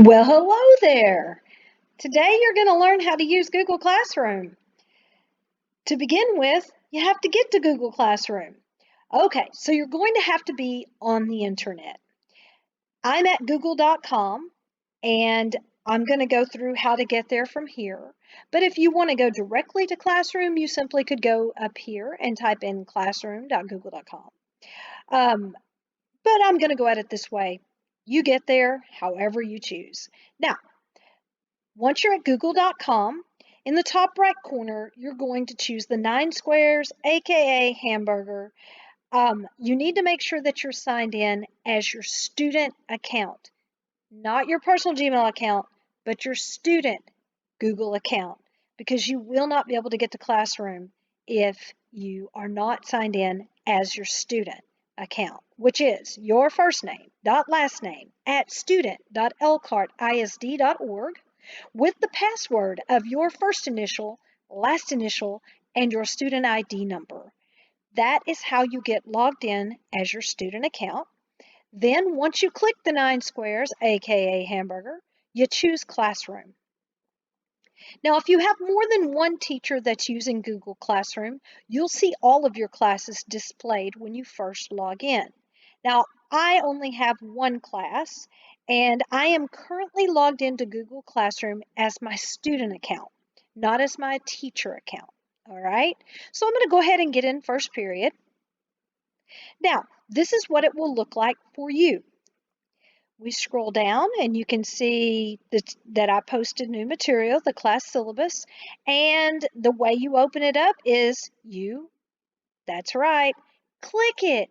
Well, hello there. Today you're going to learn how to use Google Classroom. To begin with, you have to get to Google Classroom. Okay, so you're going to have to be on the internet. I'm at google.com and I'm going to go through how to get there from here. But if you want to go directly to Classroom, you simply could go up here and type in classroom.google.com. But I'm going to go at it this way. You get there however you choose. Now, once you're at google.com, in the top right corner, you're going to choose the 9 squares, aka hamburger. You need to make sure that you're signed in as your student account, not your personal Gmail account, but your student Google account, because you will not be able to get to Classroom if you are not signed in as your student account, which is your first name dot last name at student.elkhart.isd.org with the password of your first initial, last initial, and your student ID number. That is how you get logged in as your student account. Then once you click the 9 squares, aka hamburger, you choose Classroom. Now, if you have more than one teacher that's using Google Classroom, you'll see all of your classes displayed when you first log in. Now, I only have one class, and I am currently logged into Google Classroom as my student account, not as my teacher account. All right, so I'm going to go ahead and get in first period. Now, this is what it will look like for you. We scroll down and you can see that I posted new material, the class syllabus, and the way you open it up is that's right, click it.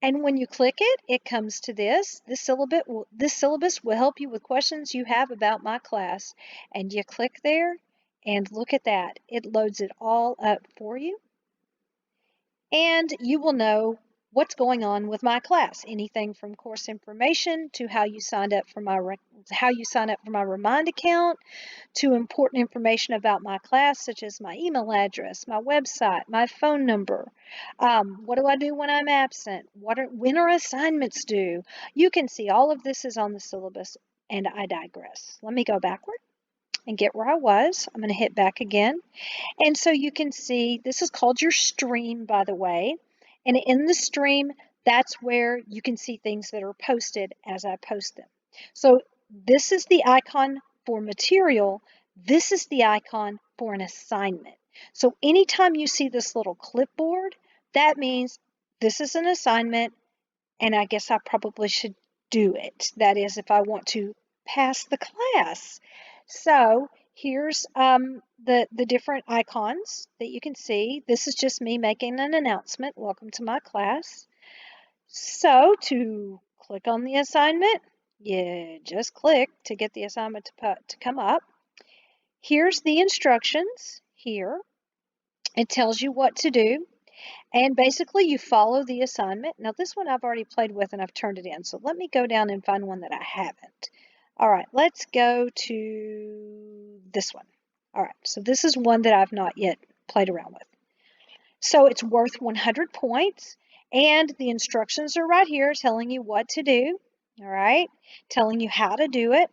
And when you click it, it comes to this. This syllabus will help you with questions you have about my class. And you click there and look at that. It loads it all up for you. And you will know what's going on with my class. Anything from course information to how you signed up for my Remind account, to important information about my class, such as my email address, my website, my phone number. What do I do when I'm absent? When are assignments due? You can see all of this is on the syllabus, and I digress. Let me go backward and get where I was. I'm going to hit back again. And so you can see this is called your stream, by the way. And in the stream, that's where you can see things that are posted as I post them. So this is the icon for material. This is the icon for an assignment. So anytime you see this little clipboard, that means this is an assignment, and I guess I probably should do it. That is, if I want to pass the class. So here's the different icons that you can see. This is just me making an announcement. Welcome to my class. So to click on the assignment, you just click to get the assignment to come up. Here's the instructions here. It tells you what to do. And basically you follow the assignment. Now this one I've already played with and I've turned it in. So let me go down and find one that I haven't. All right, let's go to this one. All right, so this is one that I've not yet played around with. So it's worth 100 points, and the instructions are right here telling you what to do, all right, telling you how to do it.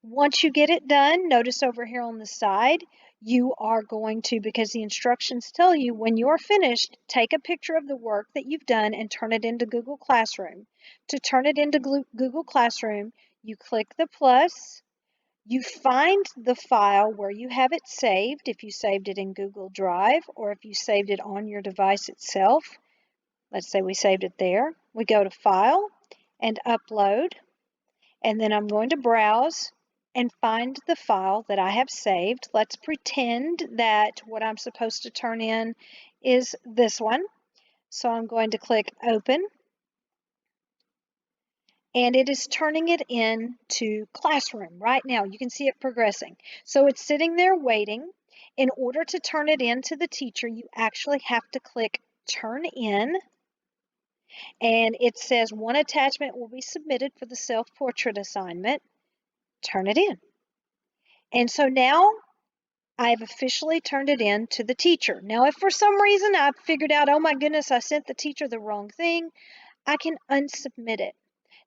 Once you get it done, notice over here on the side, you are going to, because the instructions tell you when you're finished, take a picture of the work that you've done and turn it into Google Classroom. To turn it into Google Classroom, you click the plus, you find the file where you have it saved, if you saved it in Google Drive or if you saved it on your device itself. Let's say we saved it there. We go to File and Upload, and then I'm going to browse and find the file that I have saved. Let's pretend that what I'm supposed to turn in is this one. So I'm going to click Open, and it is turning it into Classroom right now. You can see it progressing. So it's sitting there waiting. In order to turn it in to the teacher, you actually have to click Turn In, and it says one attachment will be submitted for the self-portrait assignment. Turn it in. And so now I've officially turned it in to the teacher. Now, if for some reason I've figured out, oh my goodness, I sent the teacher the wrong thing, I can unsubmit it.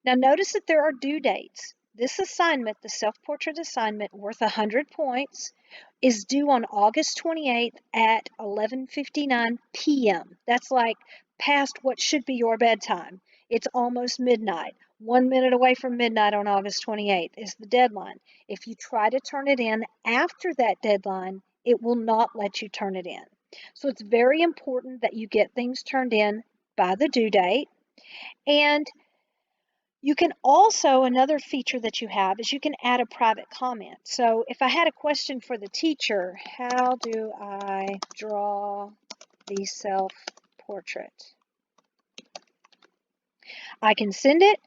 Now, notice that there are due dates. This assignment, the self-portrait assignment worth 100 points, is due on August 28th at 11:59 p.m. That's like past what should be your bedtime. It's almost midnight. 1 minute away from midnight on August 28th is the deadline. If you try to turn it in after that deadline, it will not let you turn it in. So it's very important that you get things turned in by the due date. And you can also, another feature that you have is you can add a private comment. So if I had a question for the teacher, how do I draw the self-portrait? I can send it,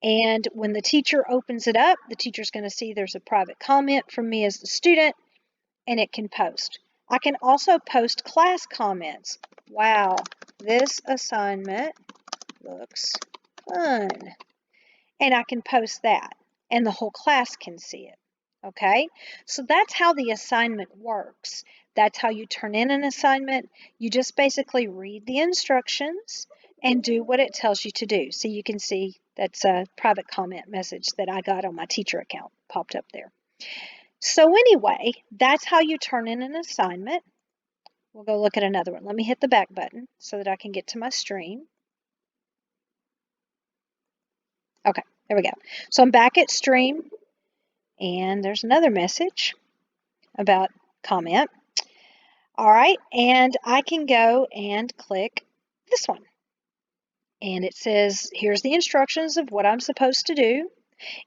and when the teacher opens it up, the teacher's going to see there's a private comment from me as the student, and it can post. I can also post class comments. Wow, this assignment looks fun. And I can post that, and the whole class can see it. Okay, so that's how the assignment works. That's how you turn in an assignment. You just basically read the instructions and do what it tells you to do. So you can see that's a private comment message that I got on my teacher account popped up there. So anyway, that's how you turn in an assignment. We'll go look at another one. Let me hit the back button so that I can get to my stream. Okay, there we go. So I'm back at stream, and there's another message about comment. All right, and I can go and click this one. And it says, here's the instructions of what I'm supposed to do.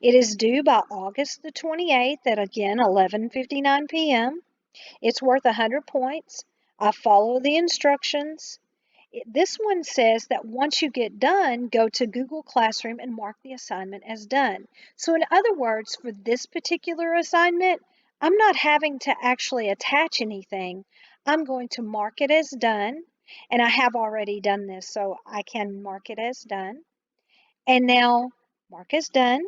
It is due by August the 28th at, again, 11:59 p.m. It's worth 100 points. I follow the instructions. This one says that once you get done, go to Google Classroom and mark the assignment as done. So in other words, for this particular assignment, I'm not having to actually attach anything. I'm going to mark it as done, and I have already done this, so I can mark it as done. And now mark as done.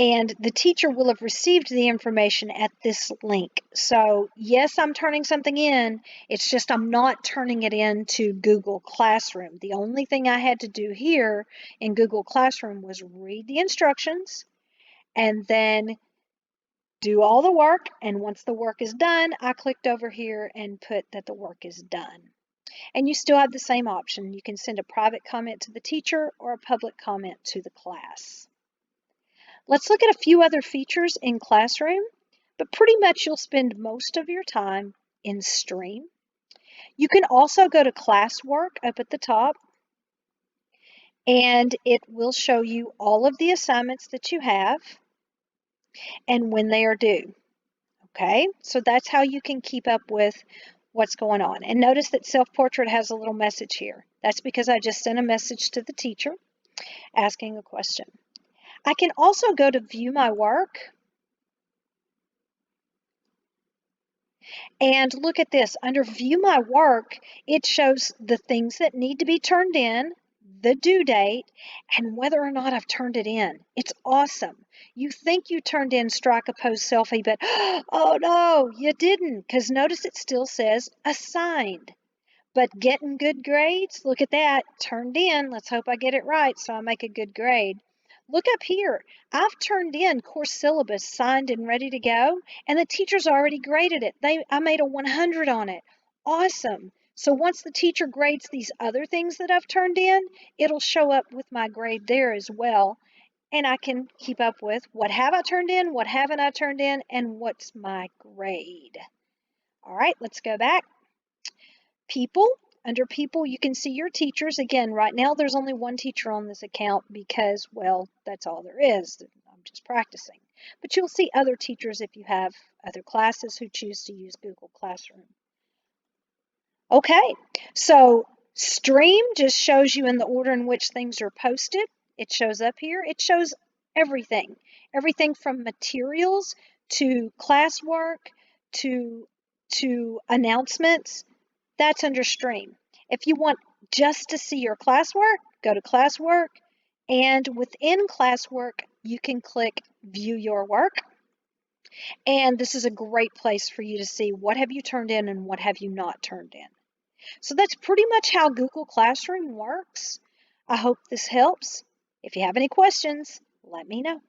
And the teacher will have received the information at this link. So yes, I'm turning something in. It's just I'm not turning it into Google Classroom. The only thing I had to do here in Google Classroom was read the instructions and then do all the work. And once the work is done, I clicked over here and put that the work is done. And you still have the same option. You can send a private comment to the teacher or a public comment to the class. Let's look at a few other features in Classroom, but pretty much you'll spend most of your time in Stream. You can also go to Classwork up at the top, and it will show you all of the assignments that you have and when they are due. Okay, so that's how you can keep up with what's going on. And notice that Self-Portrait has a little message here. That's because I just sent a message to the teacher asking a question. I can also go to View My Work. And look at this, under View My Work, it shows the things that need to be turned in, the due date, and whether or not I've turned it in. It's awesome. You think you turned in Strike a Pose Selfie, but oh no, you didn't, because notice it still says assigned. But getting good grades, look at that, turned in. Let's hope I get it right so I make a good grade. Look up here. I've turned in course syllabus signed and ready to go, and the teacher's already graded it. I made a 100 on it. Awesome. So once the teacher grades these other things that I've turned in, it'll show up with my grade there as well, and I can keep up with what have I turned in, what haven't I turned in, and what's my grade. All right, let's go back. People, under people, you can see your teachers. Again, right now there's only one teacher on this account because, well, that's all there is. I'm just practicing. But you'll see other teachers if you have other classes who choose to use Google Classroom. Okay, so Stream just shows you in the order in which things are posted. It shows up here. It shows everything. Everything from materials to classwork to announcements. That's under Stream. If you want just to see your classwork, go to Classwork, and within Classwork, you can click View Your Work. And this is a great place for you to see what have you turned in and what have you not turned in. So that's pretty much how Google Classroom works. I hope this helps. If you have any questions, let me know.